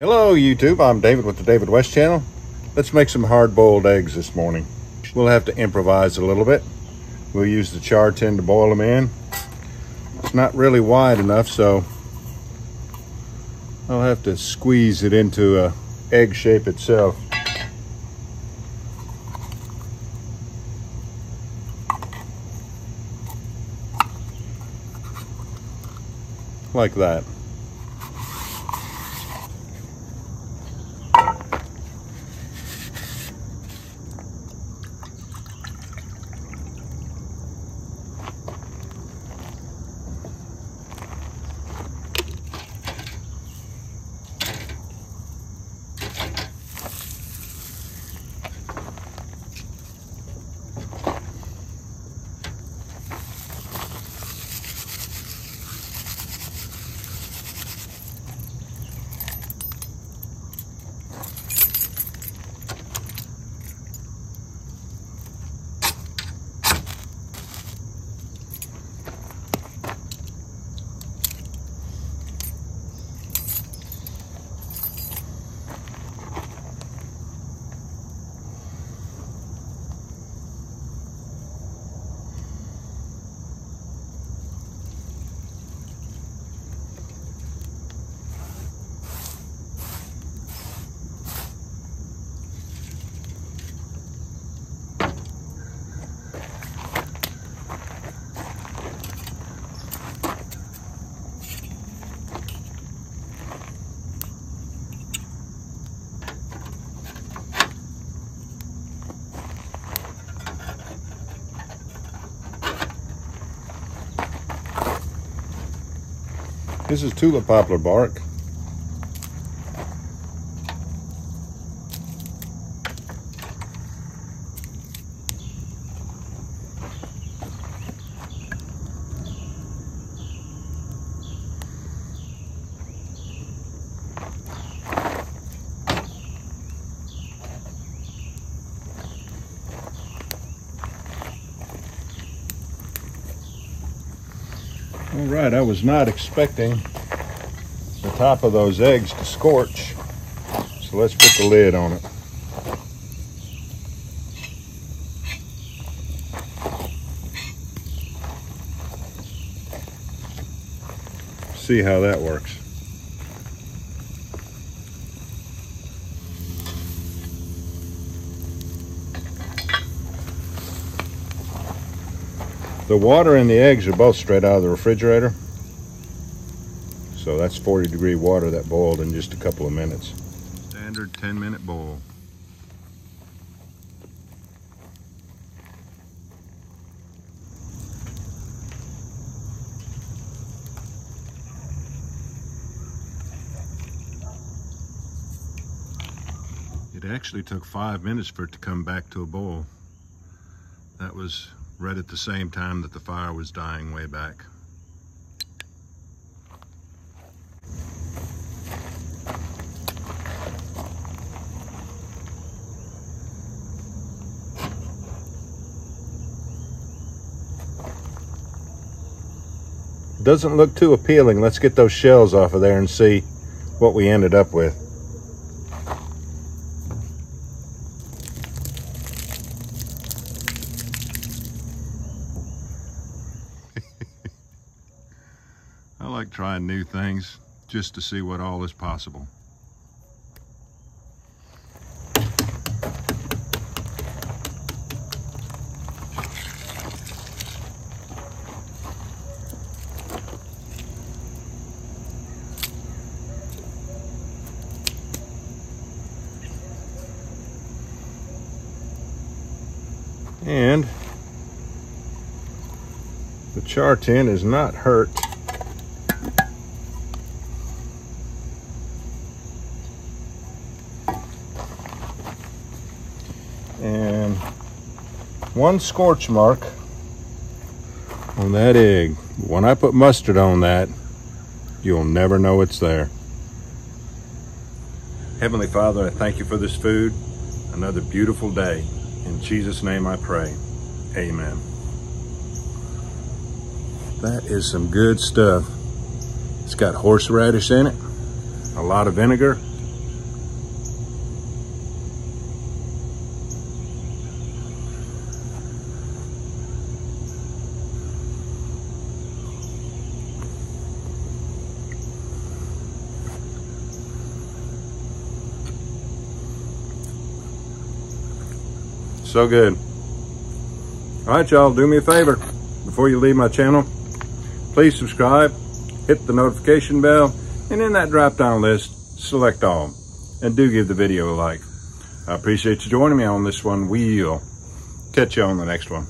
Hello YouTube, I'm David with the David West channel. Let's make some hard-boiled eggs this morning. We'll have to improvise a little bit. We'll use the char tin to boil them in. It's not really wide enough, so I'll have to squeeze it into a egg shape itself. Like that. This is tulip poplar bark. All right, I was not expecting the top of those eggs to scorch, so let's put the lid on it. See how that works. The water and the eggs are both straight out of the refrigerator. So that's 40-degree water that boiled in just a couple of minutes. Standard 10-minute boil. It actually took 5 minutes for it to come back to a boil. That was right at the same time that the fire was dying way back. Doesn't look too appealing. Let's get those shells off of there and see what we ended up with. I like trying new things just to see what all is possible. And the char tin is not hurt. And one scorch mark on that egg. When I put mustard on that, you'll never know it's there. Heavenly Father, I thank you for this food. Another beautiful day. In Jesus' name I pray. Amen. That is some good stuff. It's got horseradish in it, a lot of vinegar, So good. All right, y'all, do me a favor. Before you leave my channel, please subscribe, hit the notification bell, and in that drop-down list, select all. And do give the video a like. I appreciate you joining me on this one. We'll catch you on the next one.